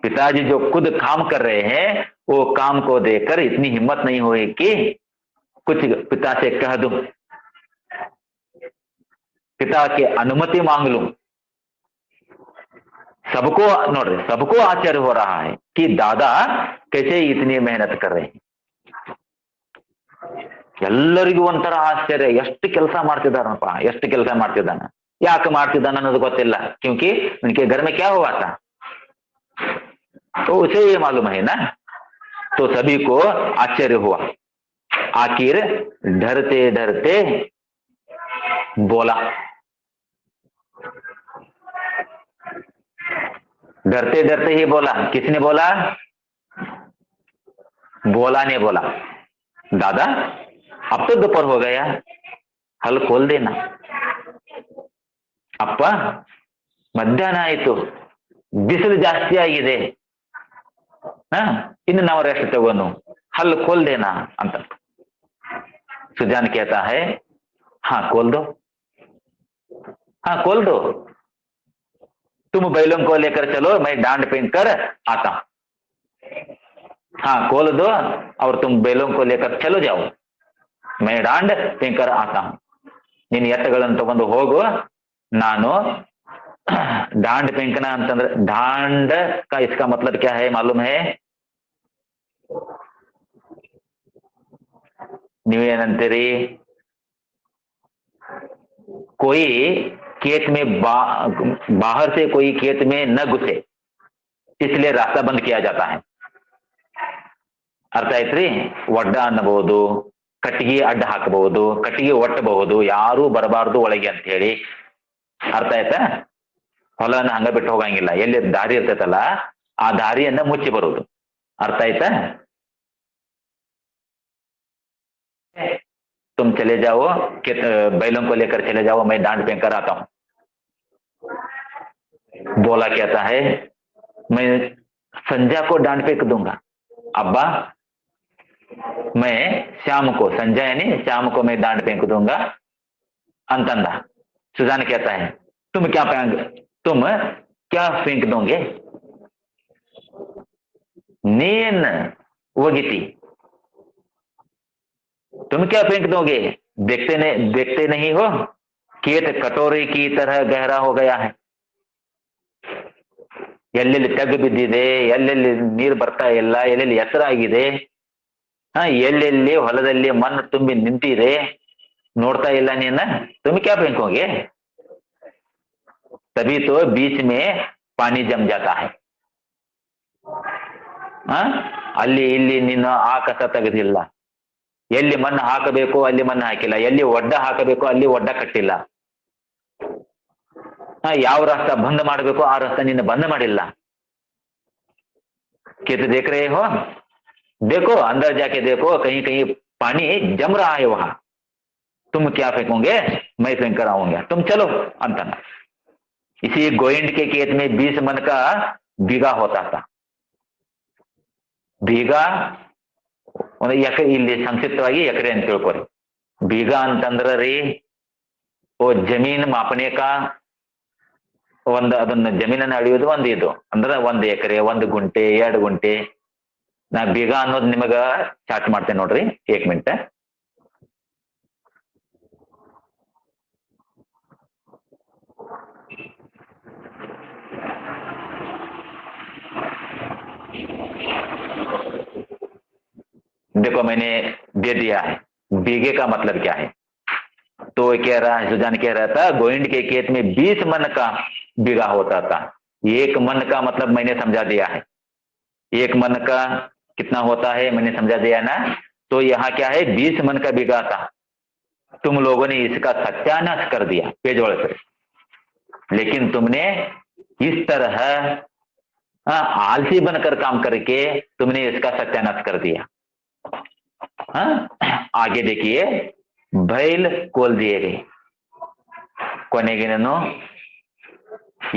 पिताजी जो खुद काम कर रहे हैं वो काम को देखकर इतनी हिम्मत नहीं हुई कि कुछ पिता से कह दूं, पिता के अनुमति मांग लूं. सबको नोड्री, सबको आश्चर्य हो रहा है कि दादा कैसे इतनी मेहनत कर रहे हैं. ಎಲ್ಲರಿಗೂ ಒಂಥರ ಆಶ್ಚರ್ಯ, ಎಷ್ಟು ಕೆಲಸ ಮಾಡ್ತಿದ್ದಾನಪ್ಪ, ಎಷ್ಟು ಕೆಲಸ ಮಾಡ್ತಿದ್ದಾನ, ಯಾಕೆ ಮಾಡ್ತಿದ್ದಾನ ಅನ್ನೋದು ಗೊತ್ತಿಲ್ಲ. क्योंकि उनके घर में क्या हुआ था तो उसे ये मालूम है ना. तो सभी को आश्चर्य हुआ. आखिर डरते डरते बोला, डरते डरते ही बोला. किसने बोला? भोला ने बोला, दादा अब तो दोपहर हो गया, हल खोल देना. ಅಪ್ಪ ಮಧ್ಯಾಹ್ನ ಆಯ್ತು, ಬಿಸಿಲು ಜಾಸ್ತಿ ಆಗಿದೆ, ಇನ್ನು ನಾವು ರೆಸ್ಟ್ ತಗೋನು, हल खोल देना ಅಂತ. सुजान कहता है, हाँ खोल दो, हाँ खोल दो, तुम बैलों को लेकर चलो, मैं डांड पहन कर आता हूं. हाँ खोल दो और तुम बैलों को लेकर चलो जाओ, मैं डांड पहन कर आता हूं. ನೀನು ಎತ್ತಗಳನ್ನು ತಗೊಂಡು ಹೋಗು, ನಾನು डांड फेंकना ಅಂತಂದ್ರೆ, डांड का इसका मतलब क्या है मालूम है? ನೀವೇನಂತೀರಿ? कोई खेत में बाहर से कोई खेत में न घुसे, इसलिए रास्ता बंद किया जाता है. ಅರ್ಥ ಆಯ್ತ್ರಿ? ಒಡ್ಡ ಅನ್ನಬಹುದು, ಕಟ್ಟಿಗೆ ಅಡ್ಡ ಹಾಕಬಹುದು, ಕಟ್ಟಿಗೆ ಒಟ್ಟಬಹುದು, ಯಾರು ಬರಬಾರದು ಒಳಗೆ ಅಂತ ಹೇಳಿ. ಅರ್ಥ ಆಯ್ತಾ? ಹೊಲನ ಹಂಗ ಬಿಟ್ಟು ಹೋಗಂಗಿಲ್ಲ, ಎಲ್ಲಿ ದಾರಿ ಇರ್ತೈತಲ್ಲ ಆ ದಾರಿಯನ್ನ ಮುಚ್ಚಿ ಬರುವುದು. ಅರ್ಥ ಆಯ್ತಾ? तुम चले जाओ, बैलों को लेकर चले जाओ, मैं डांड फेंक कर आता हूं. बोला कहता है, मैं संध्या को डांड फेंक दूंगा. अब्बा मैं शाम को, संजय यानी शाम को मैं डांड फेंक दूंगा अंतंदा. सुजान कहता है, तुम क्या फेंक दोगे? ನೇನ್ ಹೋಗಿತಿ, तुम क्या फेंक दोगे? देखते नहीं हो खेत कटोरे की तरह गहरा हो गया है, ಎಲ್ಲೆಲ್ಲಿ ತಗ್ಗು ಬಿದ್ದಿದೆ, ಎಲ್ಲೆಲ್ಲಿ ನೀರು ಬರ್ತಾ ಇಲ್ಲ, ಎಲ್ಲೆಲ್ಲಿ ಎತ್ತರ ಆಗಿದೆ, ಎಲ್ಲೆಲ್ಲಿ ಹೊಲದಲ್ಲಿ ಮಣ್ಣು ತುಂಬಿ ನಿಂತಿದೆ, ನೋಡ್ತಾ ಇಲ್ಲ ನೀನ? तुम क्या फेंकोगे? तभी तो बीच में पानी जम जाता है। ಅಲ್ಲಿ ಇಲ್ಲಿ ನೀನು ಆ ಕಸ ತೆಗೆದಿಲ್ಲ, ಎಲ್ಲಿ ಮಣ್ಣು ಹಾಕಬೇಕು ಅಲ್ಲಿ ಮಣ್ಣು ಹಾಕಿಲ್ಲ, ಎಲ್ಲಿ ಒಡ್ಡ ಹಾಕಬೇಕು ಅಲ್ಲಿ ಒಡ್ಡ ಕಟ್ಟಿಲ್ಲ, ಯಾವ रास्ता बंद ಮಾಡಬೇಕು ಆ रास्ता ನೀನು बंद ಮಾಡಿಲ್ಲ। खेत देख रहे हो? देखो अंदर जाके देखो, कहीं कहीं पानी जम रहा है वहां। तुम क्या फेंकोगे? मैं फेंक कर आऊंगा, तुम चलो अंतना। इसी गोइंड के खेत में 20 मन का बीघा होता था। बीघा ಒಂದು ಎಕರೆ, ಇಲ್ಲಿ ಸಂಕ್ಷಿಪ್ತವಾಗಿ ಎಕರೆ ಅಂತ ತಿಳ್ಕೊರಿ। बीघा ಅಂತಂದ್ರ ರೀ ಓ ಜಮೀನ್ ಮಾಪನೆ का ಒಂದು ಅದನ್ನ ಜಮೀನನ್ನ ಅಳಿಯೋದು ಒಂದು ಇದು ಅಂದ್ರೆ 1 ಎಕರೆ 1 ಗುಂಟೆ 2 ಗುಂಟೆ। ನಾ बीघा ಅನ್ನೋದು ನಿಮಗ ಚಾರ್ಟ್ ಮಾಡ್ತೇನೆ ನೋಡ್ರಿ, 1 ಮಿನಿಟ್। देखो मैंने दे दिया है बीघे का मतलब क्या है। तो कह रहा है, सुजान कह रहा था गोइंड के खेत में 20 मन का बीघा होता था। 1 मन का मतलब मैंने समझा दिया है, 1 मन का कितना होता है मैंने समझा दिया ना। तो यहाँ क्या है 20 मन का बीघा था। तुम लोगों ने इसका सत्यानाश कर दिया पेज वाले से, लेकिन तुमने इस तरह आलसी बनकर काम करके तुमने इसका सत्यानाश कर दिया। आगे देखिए, बैल खोल दिए गए, ಕೊನೆಗೆ ನಾನು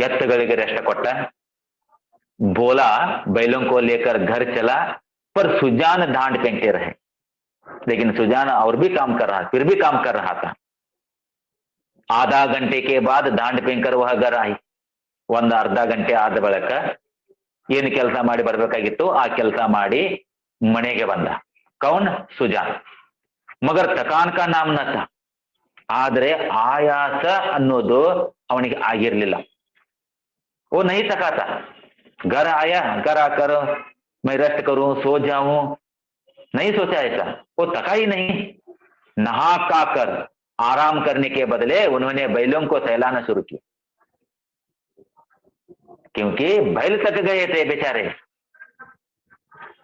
ಎತ್ತುಗಳಿಗೆ ರೆಸ್ಟ್ ಕೊಟ್ಟ। बोला बैलों को लेकर घर चला, पर सुजान डांट फेंकते रहे। लेकिन सुजान और भी काम कर रहा, फिर भी काम कर रहा था। आधा घंटे के बाद डांट फेंकर वह घर आई। ಒಂದು ಅರ್ಧ ಗಂಟೆ ಆದ ಬಳಿಕ ಏನು ಕೆಲಸ ಮಾಡಿ ಬರ್ಬೇಕಾಗಿತ್ತು ಆ ಕೆಲಸ ಮಾಡಿ ಮನೆಗೆ ಬಂದ। कौन? सुजान। मगर थकान का नाम न था, आदरे आयास ಅನ್ನೋದು ಅವನಿಗೆ ಆಗಿರಲಿಲ್ಲ। वो नहीं थका था। घर आया, घर आकर मैं रेस्ट करूं सो जाऊं, नहीं सोचा ऐसा। वो थका ही नहीं। नहा का कर आराम करने के बदले उन्होंने बैलों को सहलाना शुरू किया, क्योंकि बैल थक गए थे बेचारे।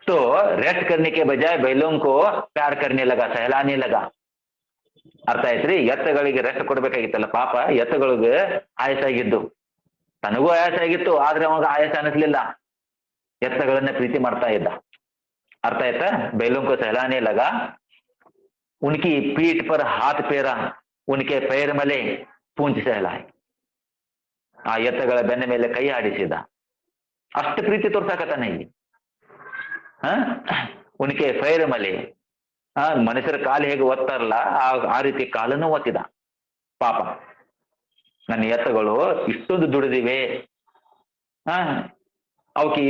तो रेस्ट करने के बजाय बैलों को प्यार करने लगा, सहलाने लगा। ಅರ್ಥ ಆಯ್ತ್ರಿ? ಎತ್ತುಗಳಿಗೆ ರೆಸ್ಟ್ ಕೊಡ್ಬೇಕಾಗಿತ್ತಲ್ಲ, ಪಾಪ ಎತ್ತುಗಳಿಗೆ ಆಯಾಸ ಆಗಿದ್ದು, ತನಗೂ ಆಯಾಸ ಆಗಿತ್ತು, ಆದ್ರೆ ಅವಾಗ ಆಯಾಸ ಅನಿಸ್ಲಿಲ್ಲ, ಎತ್ತುಗಳನ್ನ ಪ್ರೀತಿ ಮಾಡ್ತಾ ಇದ್ದ। ಅರ್ಥ ಆಯ್ತಾ? बैलों को सहलाने लगा, उनकी पीठ पर हाथ फेरा, उनके पैर मले, पूंछ सहलाए। ಆ ಎತ್ತುಗಳ ಬೆನ್ನ ಮೇಲೆ ಕೈ ಆಡಿಸಿದ, ಅಷ್ಟು ಪ್ರೀತಿ ತೋರ್ಸಾಕತ್ತಾನ ಇಲ್ಲಿ। ಉನಕೆ ಫೈರ್ ಮಲೆ, ಮನುಷ್ಯರ ಕಾಲು ಹೇಗೆ ಒತ್ತಾರಲ್ಲ ಆ ರೀತಿ ಕಾಲನ್ನು ಒತ್ತಿದ। ಪಾಪ ನನ್ನ ಎತ್ತುಗಳು ಇಷ್ಟೊಂದು ದುಡಿದಿವೆ, ಅವಕ್ಕೆ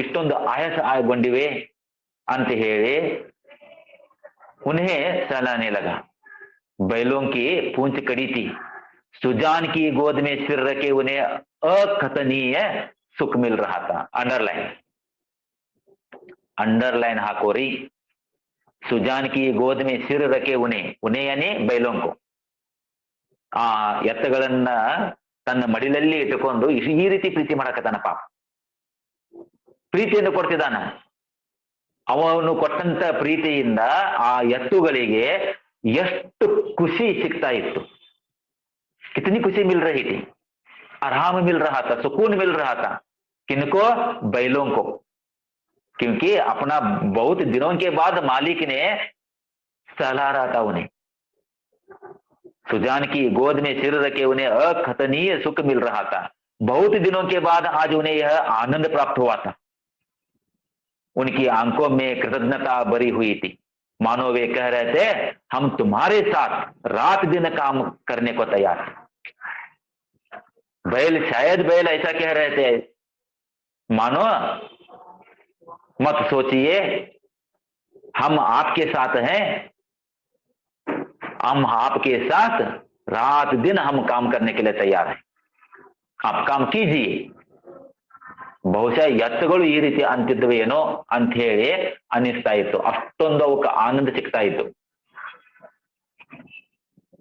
ಇಷ್ಟೊಂದು ಆಯಾಸ ಆಗೊಂಡಿವೆ ಅಂತ ಹೇಳಿ उन्हें सहलाने लगा। बैलों की पूंछ कड़ी थी, सुजान की गोद में सिर रखे उन्हें अकथनीय सुख मिल रहा था। अंडरलाइन हाकोरी। सुजान की गोद में सिर रखे उन्हें यानी बैलों को, ಆ ಎತ್ತುಗಳನ್ನ ತನ್ನ ಮಡಿಲಲ್ಲಿ ಇಟ್ಟುಕೊಂಡು ಈ ರೀತಿ ಪ್ರೀತಿ ಮಾಡಕತ್ತಾನ। ಪಾಪ ಪ್ರೀತಿಯನ್ನು ಕೊಡ್ತಿದ್ದಾನ। ಅವನು ಕೊಟ್ಟಂತ ಪ್ರೀತಿಯಿಂದ ಆ ಎತ್ತುಗಳಿಗೆ ಎಷ್ಟು ಖುಷಿ ಸಿಗ್ತಾ ಇತ್ತು। कितनी खुशी मिल रही थी, आराम मिल रहा था, सुकून मिल रहा था। किनको? बैलों को, क्योंकि अपना बहुत दिनों के बाद मालिक ने सहला रहा था उन्हें। सुजान की गोद में सिर रखे उन्हें अकथनीय सुख मिल रहा था। बहुत दिनों के बाद आज उन्हें यह आनंद प्राप्त हुआ था। उनकी आंखों में कृतज्ञता भरी हुई थी, मानो वे कह रहे थे हम तुम्हारे साथ रात दिन काम करने को तैयार हैं। शायद बैल ऐसा कह रहे थे, मानो मत सोचिए हम आपके साथ हैं, हम आपके साथ रात दिन हम काम करने के लिए तैयार हैं, आप काम कीजिए. ಬಹುಶಃ ಎತ್ತುಗಳು ಈ ರೀತಿ ಅಂತಿದ್ವು ಏನೋ ಅಂತ ಹೇಳಿ ಅನಿಸ್ತಾ ಇತ್ತು. ಅಷ್ಟೊಂದು ಅವಕ್ಕೆ ಆನಂದ ಸಿಗ್ತಾ ಇತ್ತು.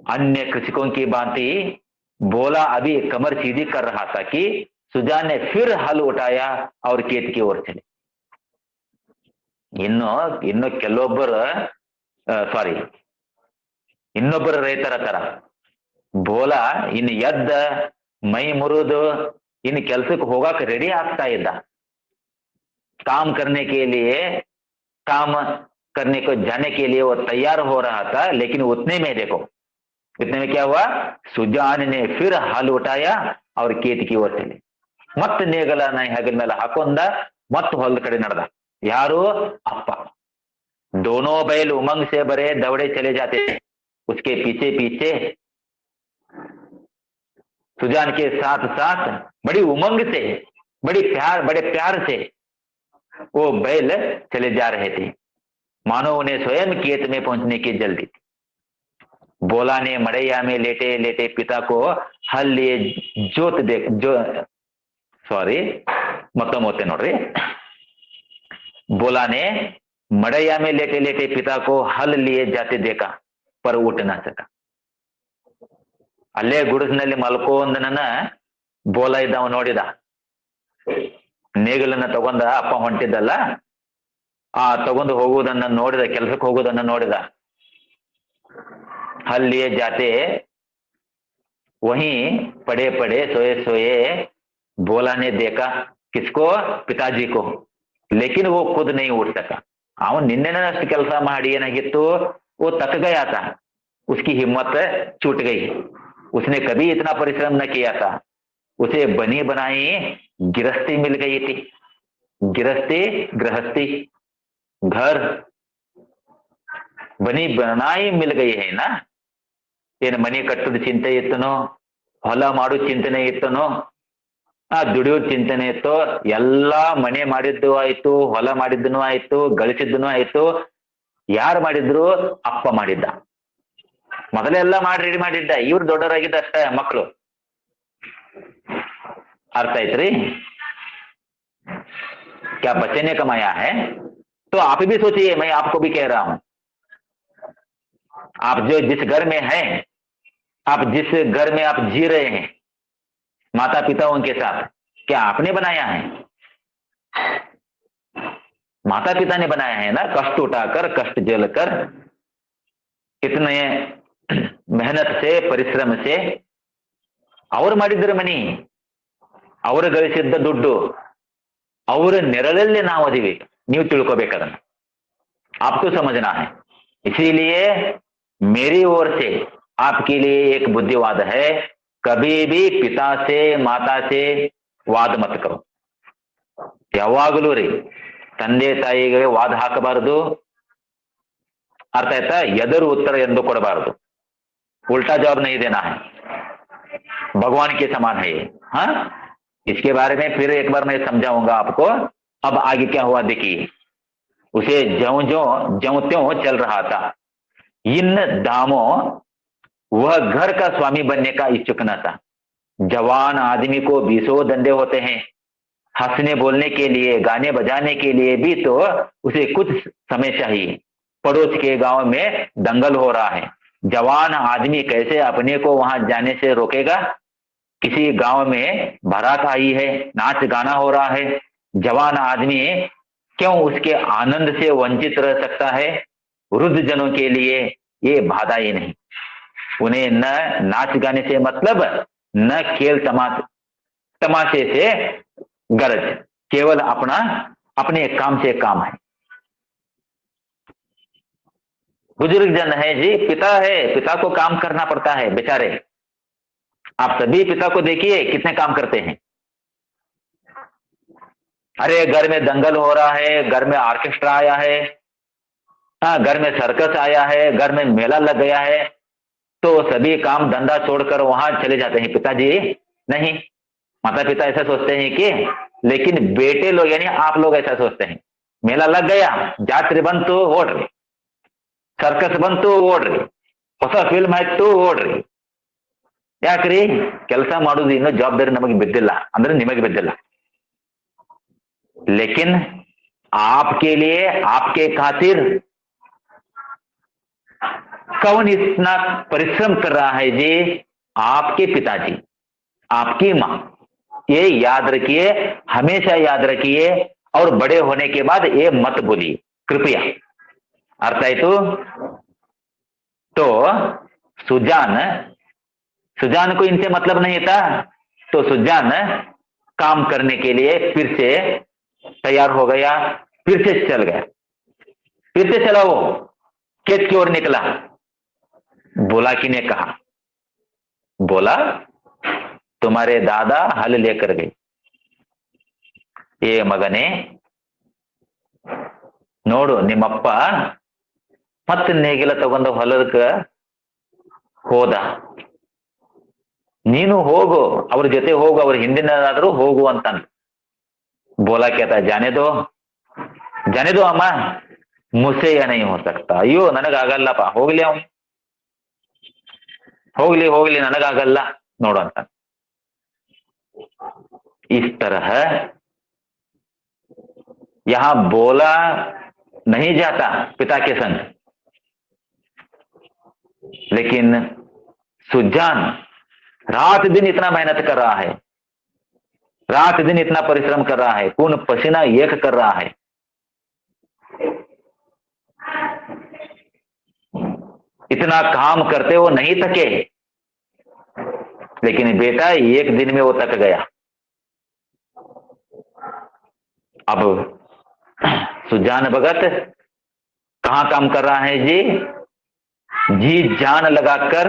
अन्य कृषकों की भांति बोला अभी कमर सीधी कर रहा था कि सुजान ने फिर हल उठाया और खेत की ओर चले. ಇನ್ನು ಕೆಲವೊಬ್ಬರು ಇನ್ನೊಬ್ಬರು ರೈತರ ತರ ಬೋಲಾ ಇನ್ನು ಎದ್ದ ಮೈ ಮುರಿದು इन ಕೆಲಸಕ್ಕೆ ಹೋಗಕ್ಕೆ ರೆಡಿ ಆಗ್ತಾ ಇದ್ದ. काम करने के लिए, काम करने को जाने के लिए वो तैयार हो रहा था. लेकिन उतने में देखो, इतने में क्या हुआ, सुजान ने फिर हल उठाया और खेत की ओर चले. मत ನೇಗಲನ ಹೆಗಲ ಮೇಲೆ ಹಾಕೊಂಡ मत ಹೊಲದ ಕಡೆ ನಡೆದ. ಯಾರು, ಅಪ್ಪ. दोनों बैल उमंग से भरे दौड़े चले जाते थे. उसके पीछे पीछे सुजान के साथ साथ बड़ी उमंग से, बड़े प्यार से वो बैल चले जा रहे थे. मानो उन्हें स्वयं खेत में पहुंचने की जल्दी थी. बोला ने मड़ैया में लेटे लेटे पिता को हल लिए मतलब होते नोड्री. बोला ने मड़ैया में लेटे लेटे पिता को हल लिए जाते देखा पर उठ न सका. ಅಲ್ಲೇ ಗುಡಿಸಿನಲ್ಲಿ ಮಲ್ಕೊಂದನ ಬೋಲ ಇದ್ದವ ನೋಡಿದ. ನೇಗಿಲನ್ನ ತಗೊಂಡ ಅಪ್ಪ ಹೊಂಟಿದ್ದಲ್ಲ, ಆ ತಗೊಂಡು ಹೋಗುವುದನ್ನ ನೋಡಿದ, ಕೆಲಸಕ್ಕೆ ಹೋಗುವುದನ್ನ ನೋಡಿದ. हल लिए जाते वहीं पड़े पड़े सोए सोए बोला ने देखा किसको, पिताजी को. लेकिन वो खुद नहीं उठ सका. ಅವನು ನಿನ್ನೆನಷ್ಟು ಕೆಲಸ ಮಾಡಿ ಏನಾಗಿತ್ತು, वो तक गया था, उसकी हिम्मत छूट गई. उसने कभी इतना परिश्रम न किया था. उसे बनी बनाई गिरस्ती मिल गई थी. गृहस्थी घर बनी बनाई मिल गई है ना. ಏನು ಮನೆ ಕಟ್ಟೋದು ಚಿಂತೆ ಇತ್ತನೋ, ಹೊಲ ಮಾಡೋ ಚಿಂತನೆ ಇತ್ತನೋ, ದುಡಿಯೋ ಚಿಂತನೆ ಇತ್ತು, ಎಲ್ಲಾ ಮನೆ ಮಾಡಿದ್ದು ಆಯ್ತು, ಹೊಲ ಮಾಡಿದ್ದನು ಆಯ್ತು, ಗಳಿಸಿದ್ದನು ಆಯ್ತು. ಯಾರು ಮಾಡಿದ್ರು, ಅಪ್ಪ ಮಾಡಿದ್ದ. ಮೊದಲೆಲ್ಲ ಮಾಡಿ ರೆಡಿ ಮಾಡಿದ್ದ. ಇವ್ರು ದೊಡ್ಡವರಾಗಿದ್ದ ಅಷ್ಟೇ ಮಕ್ಕಳು. अर्थ आयत्री. क्या बच्चे ने कमाया है? तो आप भी सोचिए, मैं आपको भी कह रहा हूं. आप जो जिस घर में हैं, आप जिस घर में आप जी रहे हैं माता पिताओं के साथ, क्या आपने बनाया है? माता पिता ने बनाया है ना. कष्ट उठाकर, कष्ट झेलकर, कितने मेहनत से, ಪರಿಶ್ರಮ से ಅವರು ಮಾಡಿದ್ರ ಮನಿ, ಅವರು ಗಳಿಸಿದ್ದ ದುಡ್ಡು, ಅವರ ನೆರಳಲ್ಲಿ ನಾವು ಅದೀವಿ. ನೀವು ತಿಳ್ಕೋಬೇಕದನ್ನ. आपको समझना है. इसीलिए मेरी ओर से आपके लिए एक बुद्धिवाद है, कभी भी पिता से माता से ವಾದ ಮತ ಕರೋ. ಯಾವಾಗಲೂ ರೀ ತಂದೆ ತಾಯಿಗೆ ವಾದ ಹಾಕಬಾರದು. ಅರ್ಥ ಆಯ್ತಾ? ಎದುರು ಉತ್ತರ ಎಂದು ಕೊಡಬಾರದು. उल्टा जवाब नहीं देना है. भगवान के समान है ये. हाँ, इसके बारे में फिर एक बार मैं समझाऊंगा आपको. अब आगे क्या हुआ देखिए. उसे ज्यों त्यों चल रहा था. इन दामों वह घर का स्वामी बनने का इच्छुक न था. जवान आदमी को 20 धंधे होते हैं. हंसने बोलने के लिए, गाने बजाने के लिए भी तो उसे कुछ समय चाहिए. पड़ोस के गांव में दंगल हो रहा है. जवान आदमी कैसे अपने को वहां जाने से रोकेगा? किसी गांव में बारात आई है, नाच गाना हो रहा है. जवान आदमी क्यों उसके आनंद से वंचित रह सकता है? वृद्ध जनों के लिए ये बाधा ही नहीं. उन्हें न नाच गाने से मतलब, न खेल तमाशे से गरज. केवल अपने काम से काम है. बुजुर्ग जन है जी, पिता है, पिता को काम करना पड़ता है बेचारे. आप सभी पिता को देखिए कितने काम करते हैं. अरे घर में दंगल हो रहा है, घर में ऑर्केस्ट्रा आया है, हाँ, घर में सर्कस आया है, घर में मेला लग गया है, तो सभी काम धंधा छोड़कर वहां चले जाते हैं. पिताजी नहीं, माता पिता ऐसा सोचते हैं कि, लेकिन बेटे लोग यानी आप लोग ऐसा सोचते हैं. मेला लग गया, ಜಾತ್ರೆ ಬಂತು ಓಡ್ರಿ, ಸರ್ಕಸ್ ಬಂತು ಓಡ್ರಿ, ಹೊಸ ಫಿಲ್ಮ್ ಆಯ್ತು ಓಡ್ರಿ. ಯಾಕ್ರಿ? ಕೆಲಸ ಮಾಡುದು ಇನ್ನೂ ಜವಾಬ್ದಾರಿ ನಮಗೆ ಬಿದ್ದಿಲ್ಲ, ಅಂದ್ರೆ ನಿಮಗೆ ಬಿದ್ದಿಲ್ಲ. लेकिन आपके लिए, आपके खातिर कौन इतना परिश्रम कर रहा है जी? आपके पिताजी, आपकी मां. ये याद रखिए, हमेशा याद रखिए, और बड़े होने के बाद ये मत भूलिए कृपया. अर्थ आयतु? तो सुजान, सुजान को इनसे मतलब नहीं था, तो सुजान काम करने के लिए फिर से तैयार हो गया, फिर से चल गया. फिर से चला, वो खेत की ओर निकला. बुलाकी ने कहा, बोला तुम्हारे दादा हल लेकर गए. ए मगने, ನೋಡು ನಿಮ್ಮಪ್ಪ ಮತ್ತೆ ನೇಗಿಲ ತಗೊಂಡು ಹೊಲಕ್ಕೆ ಹೋದ, ನೀನು ಹೋಗು, ಅವ್ರ ಜೊತೆ ಹೋಗು, ಅವ್ರ ಹಿಂದಿನದಾದ್ರೂ ಹೋಗು ಅಂತ. ಬೋಲಾ ಕೇಳ್ತಾ, ಜಾನೆ ದೋ ಅಮ್ಮ, ಮುಸೆ ಏನೇ ಹೋ ಸಕ್ತಾ. ಅಯ್ಯೋ ನನಗಾಗಲ್ಲಪ್ಪ, ಹೋಗ್ಲಿ ಅವನು, ಹೋಗ್ಲಿ ಹೋಗ್ಲಿ ನನಗಾಗಲ್ಲ ನೋಡು ಅಂತ. इस तरह यहां बोला नहीं जाता पिता के संग, लेकिन सुजान रात दिन इतना मेहनत कर रहा है, रात दिन इतना परिश्रम कर रहा है, खून पसीना एक कर रहा है. इतना काम करते वो नहीं थके, लेकिन बेटा एक दिन में वो थक गया. अब सुजान भगत कहां काम कर रहा है जी? जी जान लगाकर,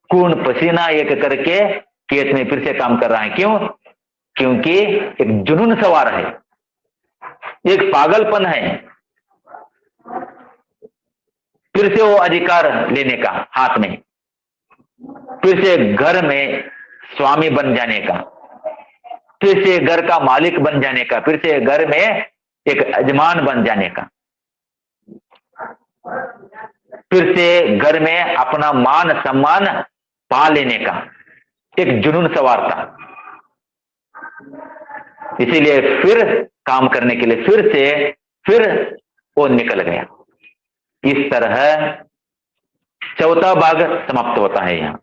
खून पसीना एक करके खेत में फिर से काम कर रहा है. क्यों? क्योंकि एक जुनून सवार है, एक पागलपन है, फिर से वो अधिकार लेने का हाथ में, फिर से घर में स्वामी बन जाने का, फिर से घर का मालिक बन जाने का, फिर से घर में एक यजमान बन जाने का, फिर से घर में अपना मान सम्मान पा लेने का एक जुनून सवार था. इसीलिए फिर काम करने के लिए फिर वो निकल गया. इस तरह चौथा भाग समाप्त होता है यहां.